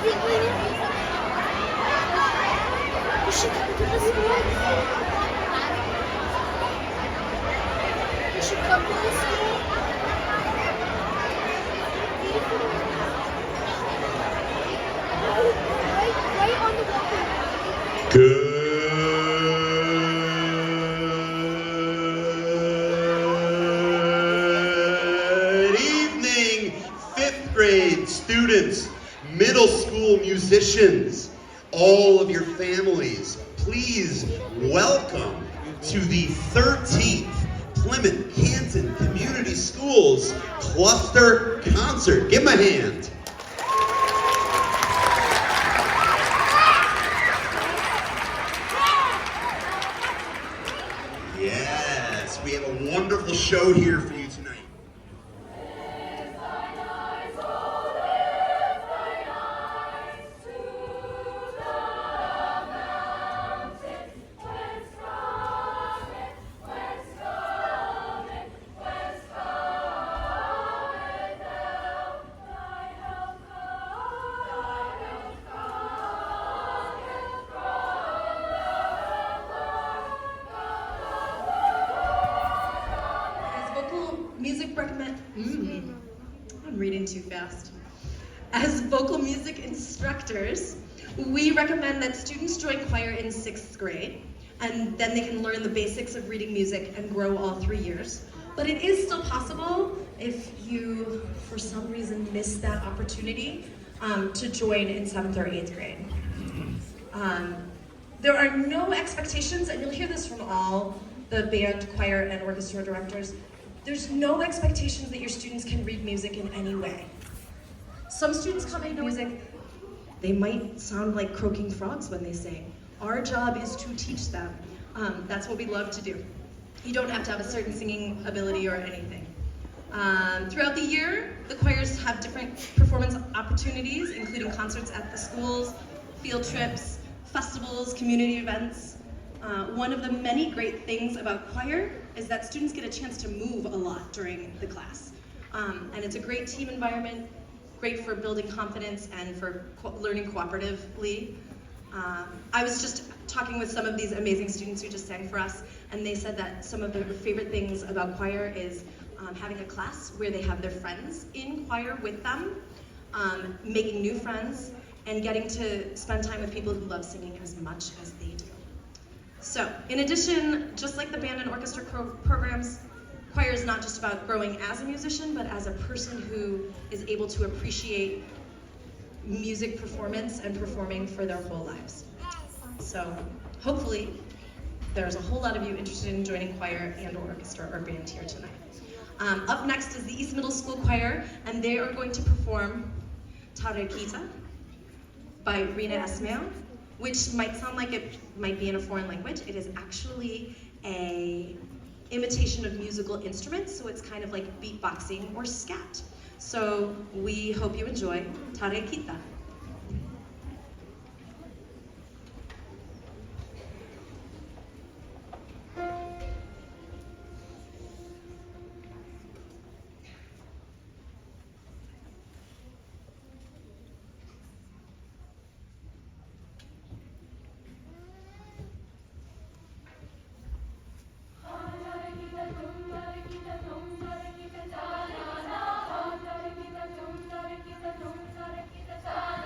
You should come to the school. You should come to the school. Right on the walkway. Good evening, fifth grade students, middle school musicians, all of your families. Please welcome to the 13th Plymouth Canton Community Schools Cluster Concert. Give them a hand. Yes, we have a wonderful show here for you tonight. I'm reading too fast. As vocal music instructors, we recommend that students join choir in 6th grade, and then they can learn the basics of reading music and grow all 3 years. But it is still possible, if you, for some reason, miss that opportunity, to join in 7th or 8th grade. There are no expectations, and you'll hear this from all the band, choir, and orchestra directors. There's no expectations that your students can read music in any way. Some students come into music, they might sound like croaking frogs when they sing. Our job is to teach them. That's what we love to do. You don't have to have a certain singing ability or anything. Throughout the year, the choirs have different performance opportunities, including concerts at the schools, field trips, festivals, community events. One of the many great things about choir is that students get a chance to move a lot during the class. And it's a great team environment, great for building confidence and for learning cooperatively. I was just talking with some of these amazing students who just sang for us, and they said that some of their favorite things about choir is having a class where they have their friends in choir with them, making new friends, and getting to spend time with people who love singing as much as they do. So, in addition, just like the band and orchestra programs, choir is not just about growing as a musician, but as a person who is able to appreciate music performance and performing for their whole lives. So, hopefully, there's a whole lot of you interested in joining choir and orchestra or band here tonight. Up next is the East Middle School Choir, and they are going to perform Tarekita by Rina Esmail, which might sound like it might be in a foreign language. It is actually a imitation of musical instruments, so it's kind of like beatboxing or scat. So we hope you enjoy Tarekita. Ta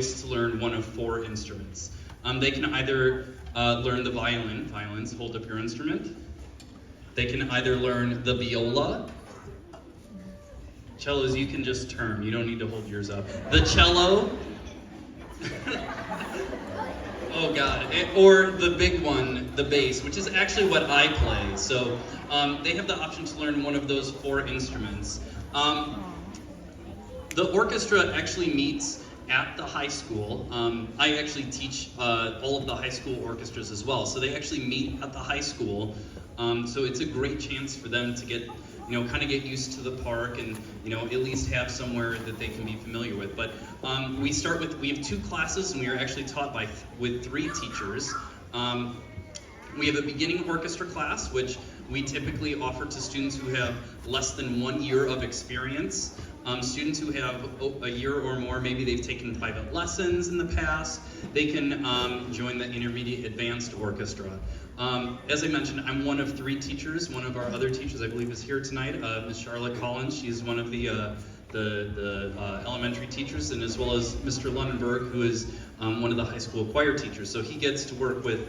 choice to learn one of 4 instruments. They can either learn the violin, violins, hold up your instrument. They can either learn the viola. Cellos, you can just turn, you don't need to hold yours up. The cello. Oh God, or the big one, the bass, which is actually what I play. So they have the option to learn one of those 4 instruments. The orchestra actually meets at the high school. I actually teach all of the high school orchestras as well. So they actually meet at the high school. So it's a great chance for them to get, kind of get used to the park and, at least have somewhere that they can be familiar with. But we have 2 classes, and we are actually taught with 3 teachers. We have a beginning orchestra class, which we typically offer to students who have less than 1 year of experience. Students who have a year or more, maybe they've taken private lessons in the past, they can join the intermediate advanced orchestra. As I mentioned, I'm one of 3 teachers. One of our other teachers, I believe, is here tonight, Ms. Charlotte Collins. She's one of the elementary teachers, and as well as Mr. Lundenberg, who is one of the high school choir teachers. So he gets to work with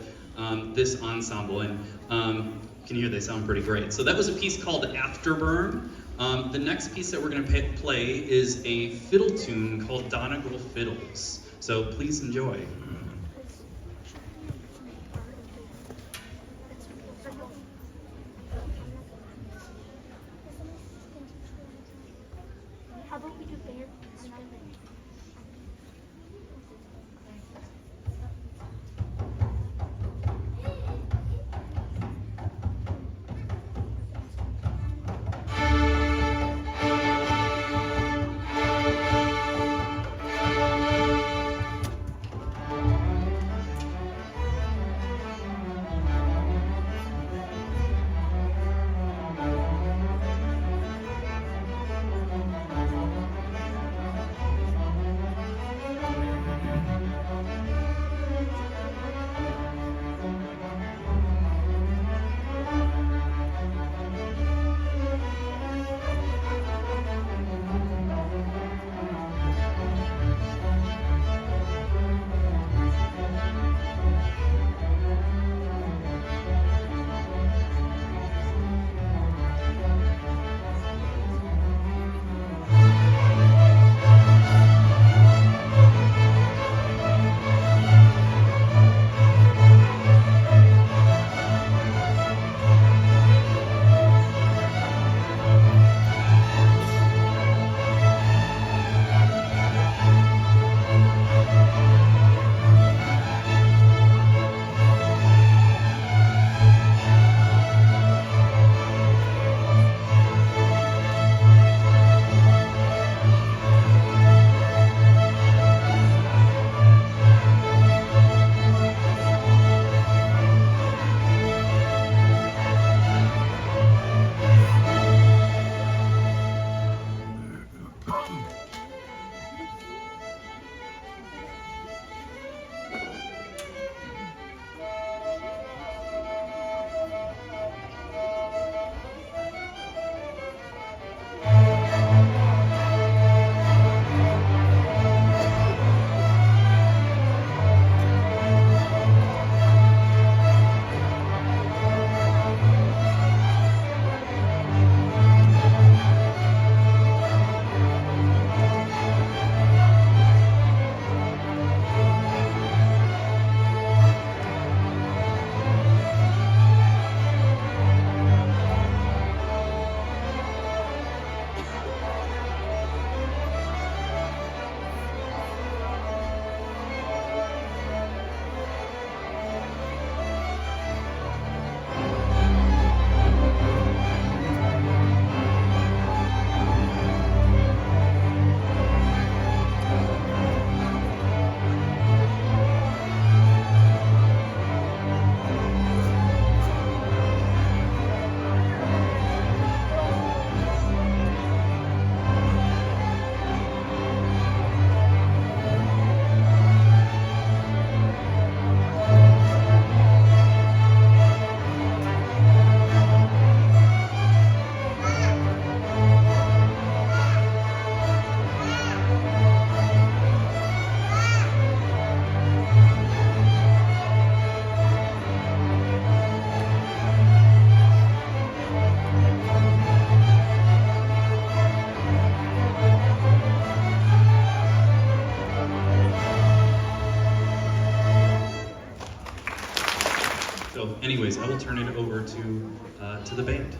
this ensemble, and can you hear they sound pretty great. So that was a piece called Afterburn. The next piece that we're going to play is a fiddle tune called Donegal Fiddles. So please enjoy. How about we do band? anyways, I will turn it over to the band.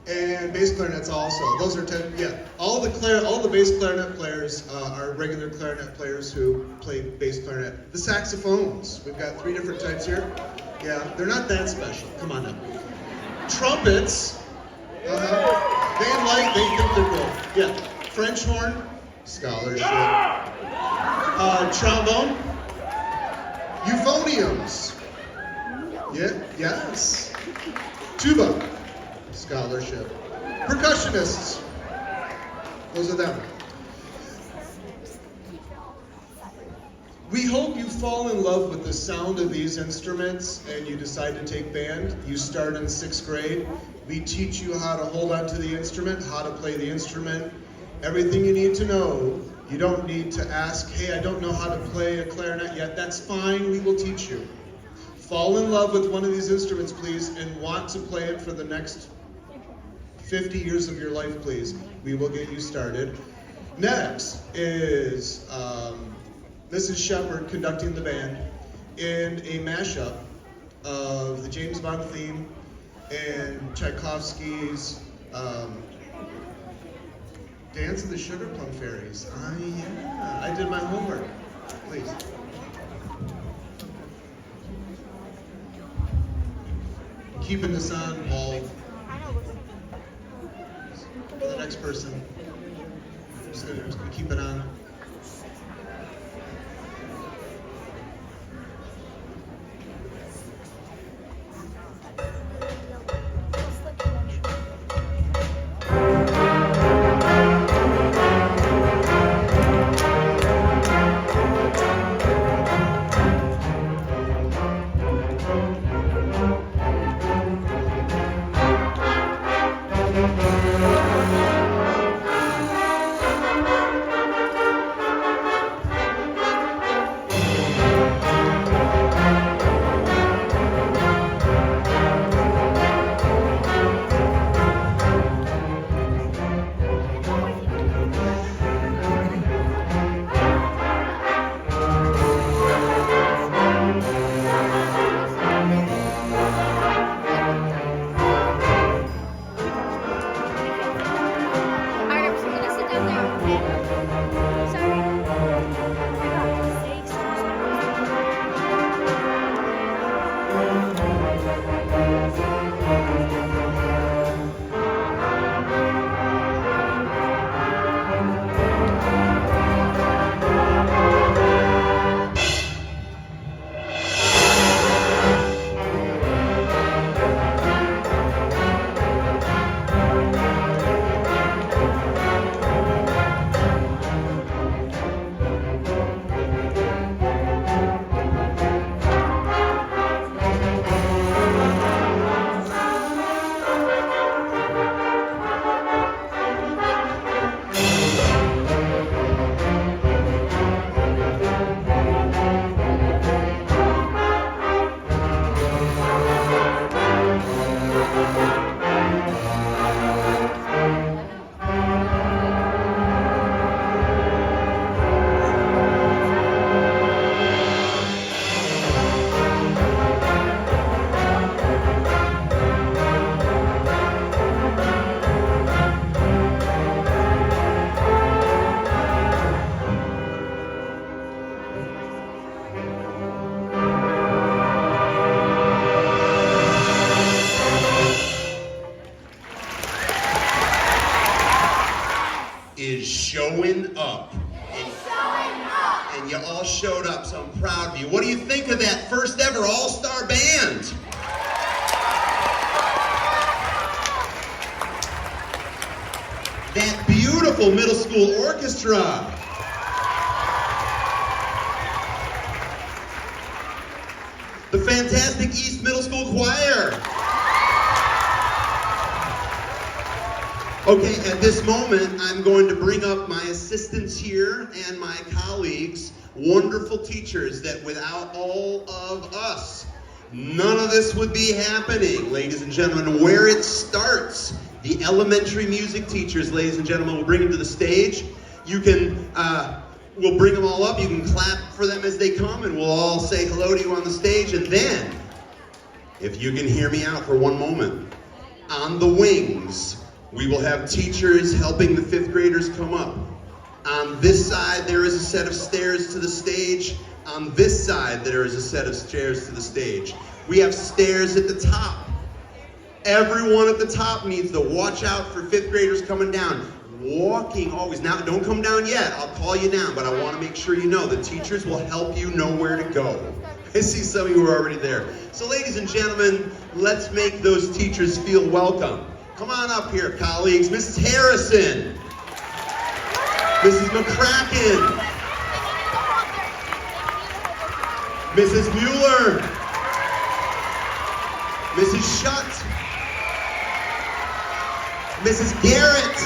And bass clarinets also. Those are 10, yeah. All the bass clarinet players are regular clarinet players who play bass clarinet. The saxophones, we've got 3 different types here. Yeah, they're not that special. Come on now. Trumpets, they think they're cool. Yeah. French horn, scholarship. Trombone, euphoniums. Yeah, yes. Tuba, scholarship. Percussionists, those are them. We hope you fall in love with the sound of these instruments and you decide to take band. You start in 6th grade. We teach you how to hold on to the instrument, how to play the instrument, everything you need to know. You don't need to ask, hey, I don't know how to play a clarinet yet. That's fine, we will teach you. Fall in love with one of these instruments, please, and want to play it for the next 50 years of your life, please. We will get you started. Next is Mrs. Shepard conducting the band in a mashup of the James Bond theme and Tchaikovsky's Dance of the Sugar Plum Fairies. Yeah, I did my homework. Please. Keeping this on while for the next person. I'm just gonna keep it on. is showing up. And you all showed up, so I'm proud of you. What do you think of that first ever all-star band? That beautiful middle school orchestra. The fantastic East Middle School Choir. Okay, at this moment, I'm going to bring up my assistants here and my colleagues, wonderful teachers that without all of us, none of this would be happening. Ladies and gentlemen, where it starts, the elementary music teachers, ladies and gentlemen, we'll bring them to the stage. You can, we'll bring them all up. You can clap for them as they come, and we'll all say hello to you on the stage. And then, if you can hear me out for one moment, on the wings, we will have teachers helping the 5th graders come up. On this side, there is a set of stairs to the stage. On this side, there is a set of stairs to the stage. We have stairs at the top. Everyone at the top needs to watch out for 5th graders coming down. Walking always. Now, don't come down yet. I'll call you down, but I want to make sure you know the teachers will help you know where to go. I see some of you are already there. So, ladies and gentlemen, let's make those teachers feel welcome. Come on up here, colleagues. Mrs. Harrison. Mrs. McCracken. Mrs. Mueller. Mrs. Shutt. Mrs. Garrett.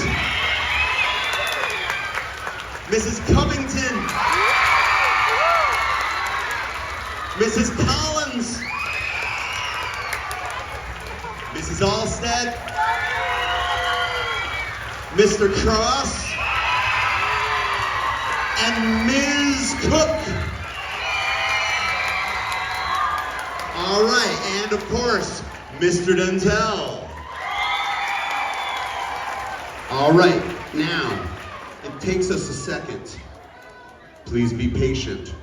Mrs. Covington. Mrs. Collins. Mrs. Alstead. Mr. Cross. And Ms. Cook. All right, and of course, Mr. Dentel. All right, now, it takes us a second. Please be patient.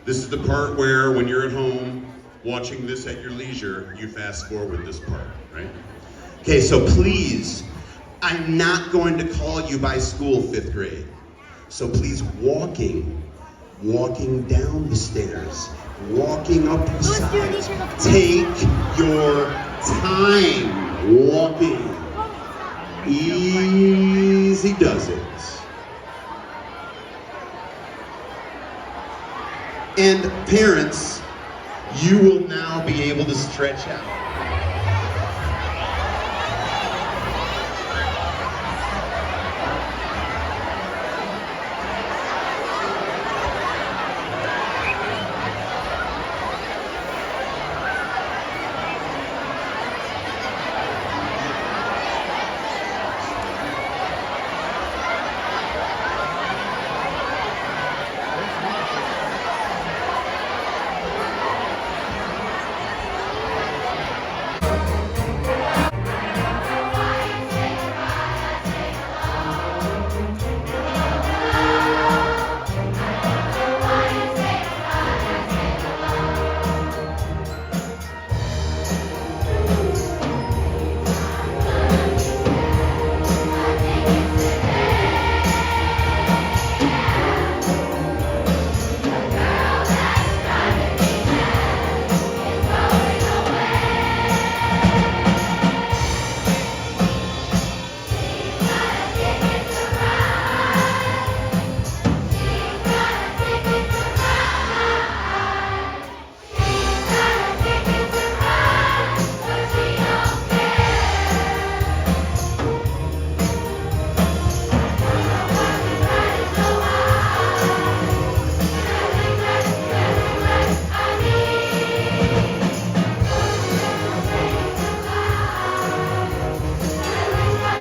This is the part where, when you're at home watching this at your leisure, you fast forward this part, right? Okay, so please, I'm not going to call you by school, 5th grade. So please, walking down the stairs, walking up the side, take your time walking. Easy does it. And parents, you will now be able to stretch out.